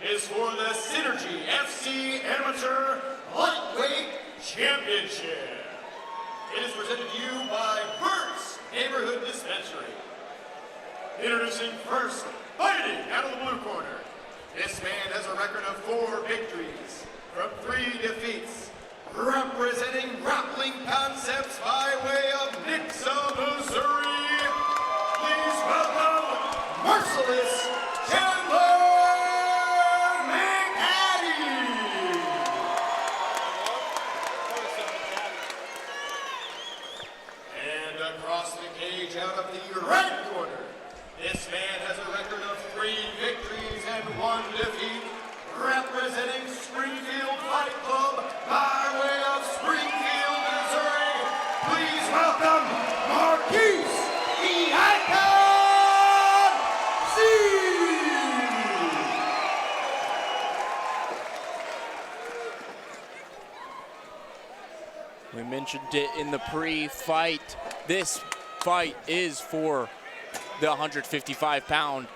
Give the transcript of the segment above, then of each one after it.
is for the Synergy FC Amateur Lightweight Championship. It is presented to you by Burt's Neighborhood Dispensary. Introducing first, fighting out of the blue corner. This man has a record of 4 victories from 3 defeats. Representing Grappling Concepts by way of Nixa, Missouri, please welcome Merciless Chandler McAtee. And across the cage out of the red corner, this man has a record of 3 victories and 1 defeat. Representing Springfield Fight Club by way of Springfield, Missouri, please welcome Marquese We mentioned it in the pre-fight. This fight is for the 155-pound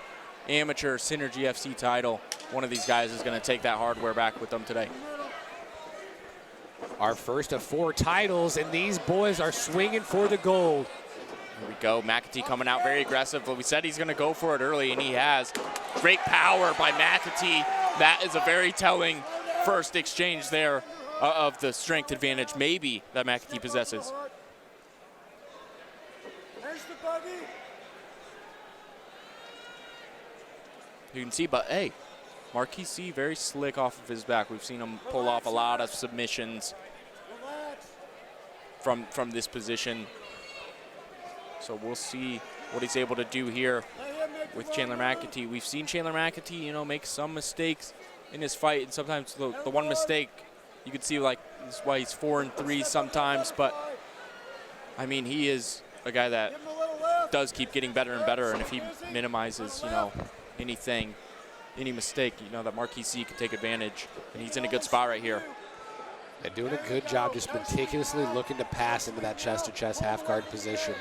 amateur Synergy FC title. One of these guys is going to take that hardware back with them today. Our first of 4 titles, and these boys are swinging for the gold. Here we go. McAtee coming out very aggressive, but we said he's going to go for it early, and he has. Great power by McAtee. That is a very telling first exchange there of the strength advantage maybe that McAtee possesses. You can see, but hey, Marquese very slick off of his back. We've seen him pull off a lot of submissions from this position. So we'll see what he's able to do here with Chandler McAtee. We've seen Chandler McAtee, you know, make some mistakes in his fight, and sometimes the one mistake you could see, like, this is why he's 4-3 sometimes. But I mean, he is a guy that does keep getting better and better, and if he minimizes, you know, anything, any mistake, you know, that Marquese can take advantage, and he's in a good spot right here. They're doing a good job just meticulously looking to pass into that chest-to-chest half-guard position.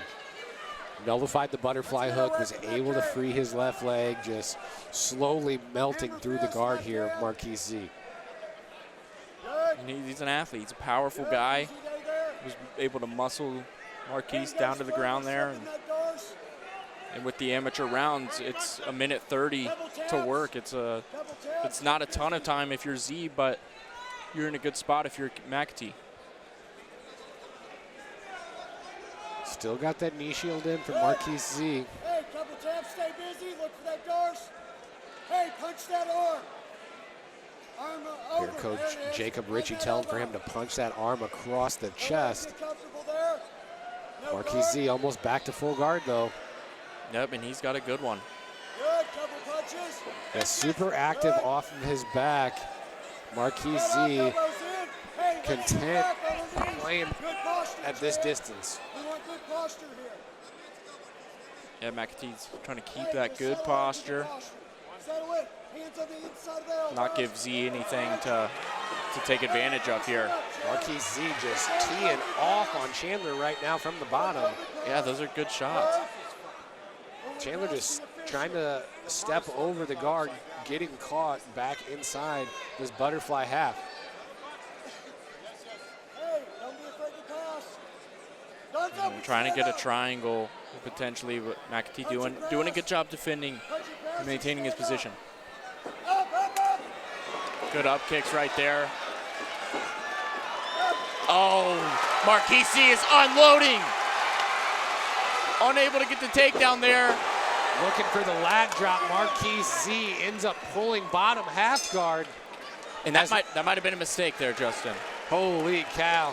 Nullified the butterfly hook, was able to free his left leg, just slowly melting through the guard here, Marquese. And he's an athlete. He's a powerful guy. He was able to muscle Marquese down to the ground there. And with the amateur rounds, it's a minute 30 to work. It's not a ton of time if you're Z, but you're in a good spot if you're McAtee. Still got that knee shield in for Marquese. Hey, couple taps, stay busy, look for that Darce. Hey, punch that arm. Here, Coach Jacob Ritchie telling for him to punch that arm across the chest. Marquese almost back to full guard, though. Yep, and he's got a good one. Good, couple punches. Yeah, super active off of his back. Marquese content playing at this distance. We want good posture here. Yeah, McAtee's trying to keep that good posture. Not give Z anything to take advantage of here. Marquese just teeing off on Chandler right now from the bottom. Yeah, those are good shots. Chandler just trying to step over the guard, getting caught back inside this butterfly half. And we're trying to get a triangle potentially, but McAtee doing a good job defending and maintaining his position. Good up kicks right there. Oh, Marquese is unloading. Unable to get the takedown there. Looking for the lag drop. Marquese ends up pulling bottom half guard. And that might have been a mistake there, Justin. Holy cow.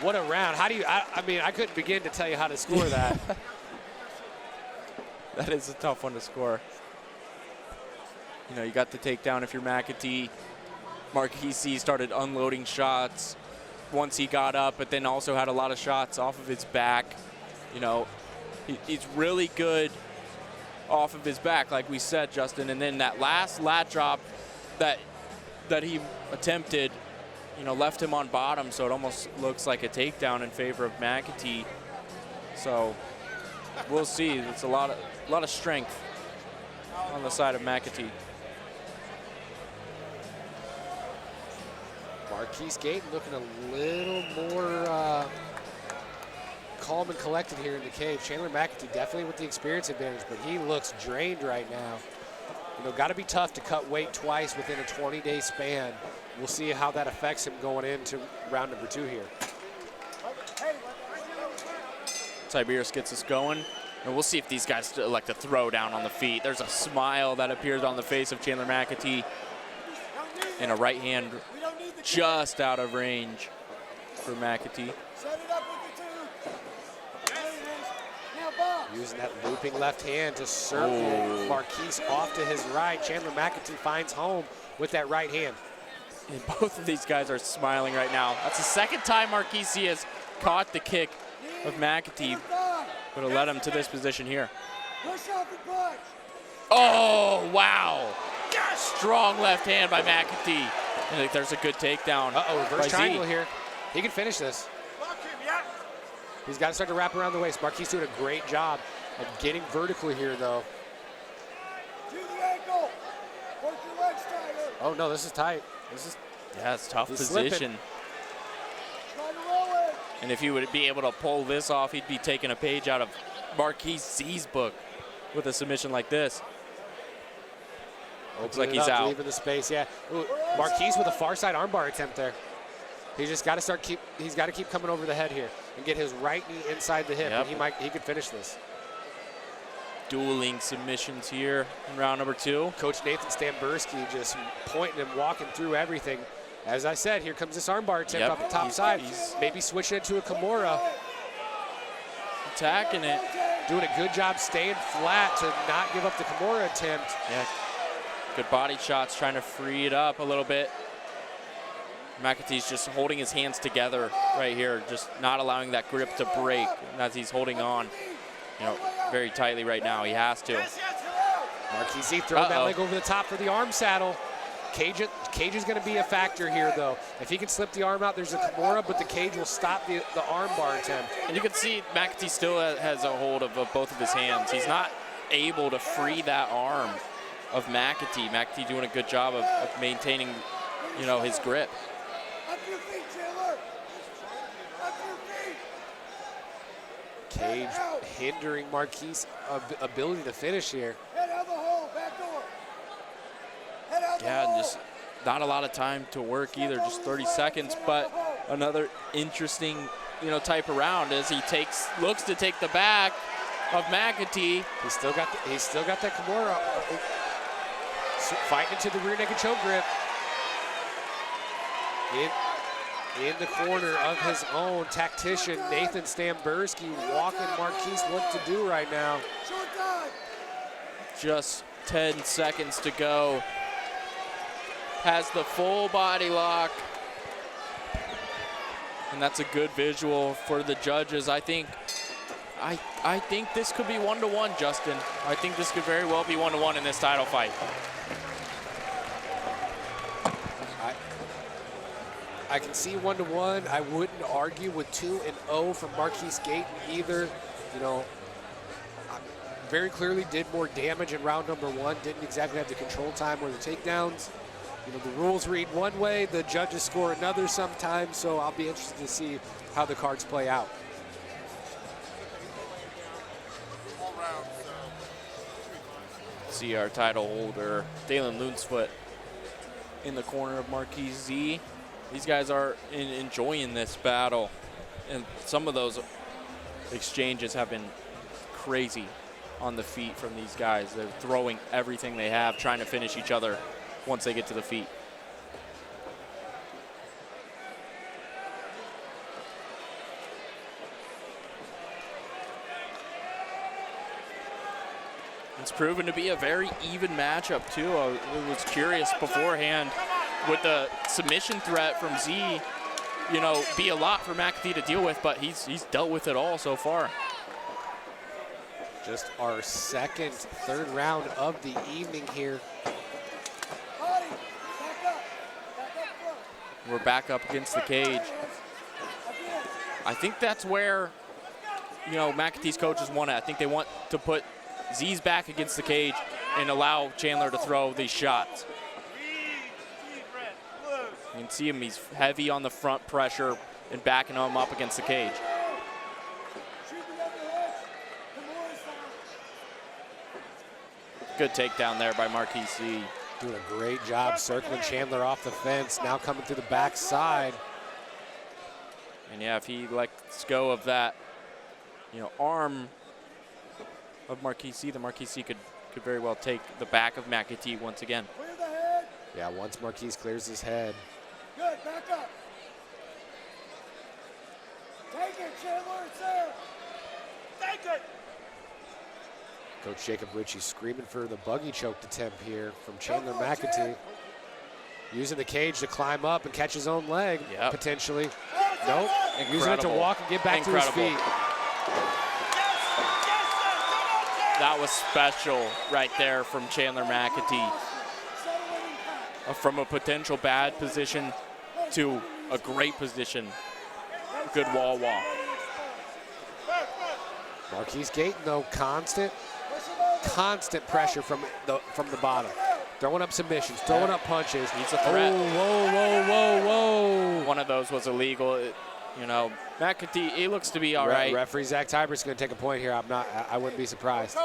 What a round. How do you, I mean, I couldn't begin to tell you how to score that. That is a tough one to score. You know, you got the takedown if you're McAtee. Marquese started unloading shots once he got up, but then also had a lot of shots off of his back. You know, he's really good off of his back, like we said, Justin. And then that last lat drop that he attempted, you know, left him on bottom, so it almost looks like a takedown in favor of McAtee. So we'll see. It's a lot of strength on the side of McAtee. Marquese Gaten looking a little more calm and collected here in the cage. Chandler McAtee definitely with the experience advantage, but he looks drained right now. You know, got to be tough to cut weight twice within a 20-day span. We'll see how that affects him going into round number 2 here. Tiberius gets us going, and we'll see if these guys elect to throw down on the feet. There's a smile that appears on the face of Chandler McAtee, and a right hand just out of range for McAtee. Using that looping left hand to circle Marquese off to his right. Chandler McAtee finds home with that right hand. And both of these guys are smiling right now. That's the second time Marquese has caught the kick of McAtee, but it'll led him to this position here. Oh, wow. Strong left hand by McAtee. And there's a good takedown. Reverse triangle here. He can finish this. He's got to start to wrap around the waist. Marquese doing a great job of getting vertically here, though. Oh, no, this is tight. Yeah, it's tough He's position. slipping. And if he would be able to pull this off, he'd be taking a page out of Marquese's book with a submission like this. Looks like he's out. Leaving the space, yeah. Ooh, Marquese with a far side armbar attempt there. He's just got to he's got to keep coming over the head here and get his right knee inside the hip, and he could finish this. Dueling submissions here in round number 2. Coach Nathan Stamberski just pointing and walking through everything. As I said, here comes this armbar attempt off the top side. Maybe switching it to a Kimura. Attacking it. Doing a good job staying flat to not give up the Kimura attempt. Yeah, good body shots, trying to free it up a little bit. McAtee's just holding his hands together right here, just not allowing that grip to break as he's holding on, very tightly right now. He has to. Marquese throwing that leg over the top for the arm saddle. Cage is going to be a factor here, though. If he can slip the arm out, there's a Kimura, but the cage will stop the arm bar attempt. And you can see McAtee still has a hold of both of his hands. He's not able to free that arm of McAtee. McAtee doing a good job of maintaining, his grip. Up your feet, Chandler. Up your feet. Cage hindering Marquese's ability to finish here. Head out the hole, back door. Head out the hole. Yeah, just not a lot of time to work either, just 30 seconds, but another interesting, type of round as he looks to take the back of McAtee. He's still got that Kimura. Fighting into the rear naked choke grip. In the corner of his own tactician, Nathan Stamberski, walking Marquese what to do right now. Just 10 seconds to go. Has the full body lock. And that's a good visual for the judges. I think this could be 1-1, Justin. I think this could very well be 1-1 in this title fight. I can see 1-1. I wouldn't argue with 2-0 from Marquese Gaten either. Very clearly did more damage in round number 1. Didn't exactly have the control time or the takedowns. The rules read one way, the judges score another sometimes, so I'll be interested to see how the cards play out. See our title holder, Dalen Loonsfoot, in the corner of Marquese. These guys are enjoying this battle, and some of those exchanges have been crazy on the feet from these guys. They're throwing everything they have, trying to finish each other once they get to the feet. It's proven to be a very even matchup, too. I was curious beforehand, would the submission threat from Z, be a lot for McAtee to deal with, but he's dealt with it all so far. Just our third round of the evening here. We're back up against the cage. I think that's where, McAtee's coaches want it. I think they want to put Z's back against the cage and allow Chandler to throw these shots. You can see him, he's heavy on the front pressure and backing him up against the cage. Good takedown there by Marquese. Doing a great job circling Chandler off the fence, now coming through the backside. And yeah, if he lets go of that, arm of Marquese, the Marquese could very well take the back of McAtee once again. Clear the head. Yeah, once Marquese clears his head. Good, back up. Take it, Chandler, it's there. Take it. Coach Jacob Ritchie screaming for the buggy choke attempt here from Chandler McAtee. Using the cage to climb up and catch his own leg, potentially. Nope, using it to walk and get back to his feet. That was special right there from Chandler McAtee. From a potential bad position to a great position. Good wall walk. Marquese Gaten, though, constant pressure from the bottom. Throwing up submissions, throwing up punches. He's a threat. Whoa. One of those was illegal. McAtee, he looks to be all right. Referee Zach Tiberius is going to take a point here. I wouldn't be surprised.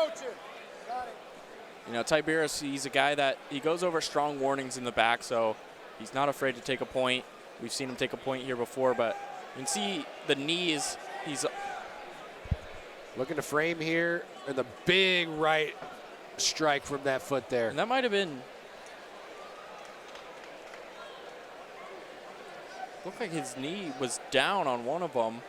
Tiberius, he's a guy that he goes over strong warnings in the back, so he's not afraid to take a point. We've seen him take a point here before, but you can see the knees. He's looking to frame here, and the big right strike from that foot there. And that might have been. Looked like his knee was down on one of them.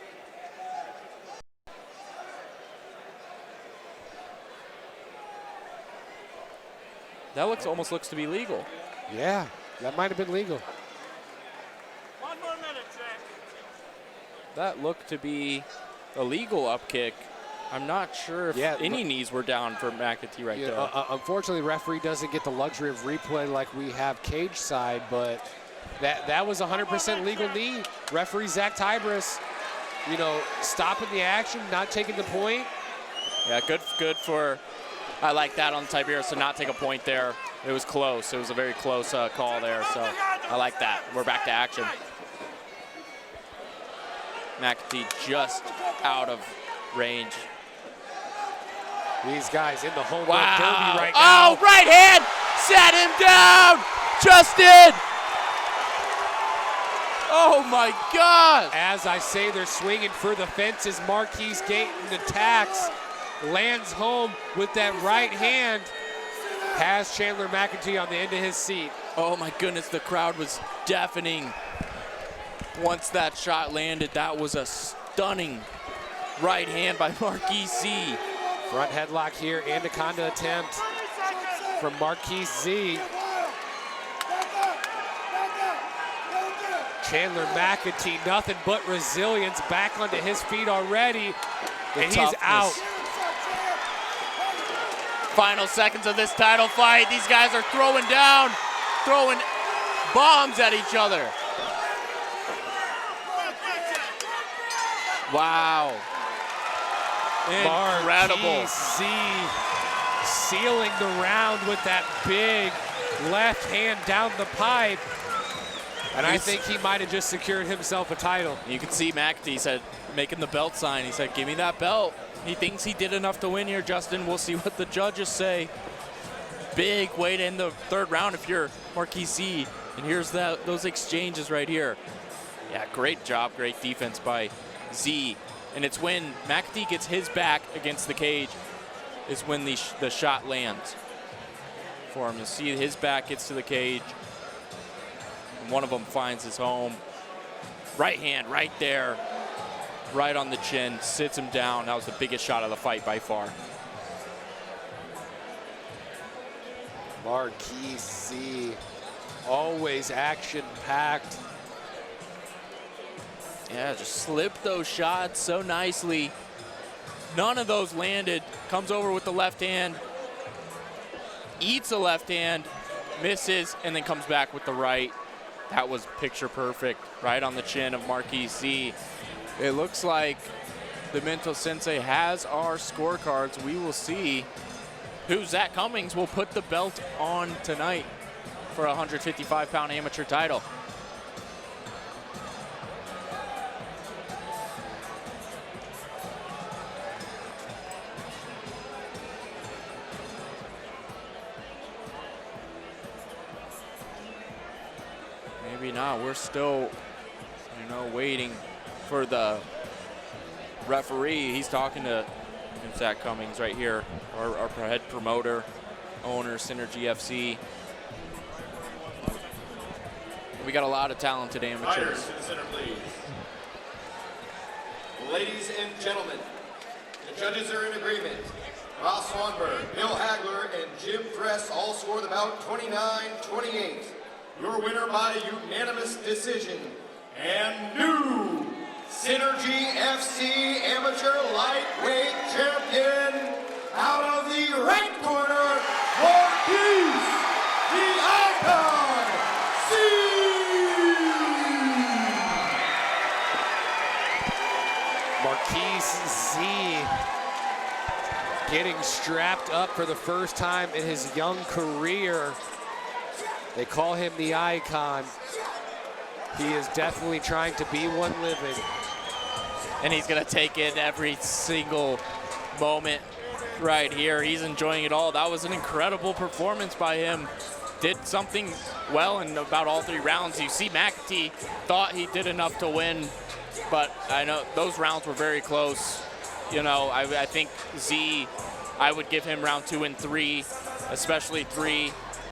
That almost looks to be legal. Yeah, that might have been legal. 1 more minute, Jack. That looked to be a legal up kick. I'm not sure if any knees were down for McAtee right there. Unfortunately, the referee doesn't get the luxury of replay like we have cage side, but that was 100% legal knee. Referee Zach Tiberius, stopping the action, not taking the point. Yeah, good for. I like that on Tiberius to not take a point there. It was close. It was a very close call there, so I like that. We're back to action. McAtee just out of range. These guys in the home run derby right now. Oh, right hand! Set him down! Justin! Oh my God! As I say, they're swinging for the fences. Marquese Gaten attacks, lands home with that right hand. Has Chandler McAtee on the end of his seat. Oh my goodness, the crowd was deafening. Once that shot landed, that was a stunning right hand by Marquese. Front headlock here, anaconda attempt from Marquese. Chandler McAtee, nothing but resilience, back onto his feet already, and he's out. Final seconds of this title fight. These guys are throwing down, throwing bombs at each other. Wow. Incredible. Marquese sealing the round with that big left hand down the pipe. And I think he might have just secured himself a title. You can see McAtee said, making the belt sign, he said, give me that belt. He thinks he did enough to win here, Justin. We'll see what the judges say. Big way to end the third round if you're Marquese. And here's those exchanges right here. Yeah, great job, great defense by Z. And it's when McAtee gets his back against the cage is when the shot lands for him. You see his back gets to the cage. And one of them finds his home. Right hand right there, right on the chin, sits him down. That was the biggest shot of the fight by far. Marquese, always action-packed. Yeah, just slipped those shots so nicely. None of those landed. Comes over with the left hand, eats a left hand, misses, and then comes back with the right. That was picture perfect, right on the chin of Marquese. It looks like the Mental Sensei has our scorecards. We will see who Zach Cummings will put the belt on tonight for a 155-pound amateur title. maybe not. We're still, waiting for the referee. He's talking to Zach Cummings right here, our head promoter, owner, Synergy FC. We got a lot of talented amateurs. Fighters to the center, please. Ladies and gentlemen, the judges are in agreement. Ross Swanberg, Bill Hagler, and Jim Dress all score the bout 29-28. Your winner by unanimous decision, and new Synergy FC Amateur Lightweight Champion, out of the right corner, Marquese, the Icon, Marquese Z getting strapped up for the first time in his young career. They call him the Icon. He is definitely trying to be one living. And he's going to take in every single moment right here. He's enjoying it all. That was an incredible performance by him. Did something well in about all 3 rounds. You see McAtee thought he did enough to win, but I know those rounds were very close. I think Z, I would give him round 2 and 3, especially 3.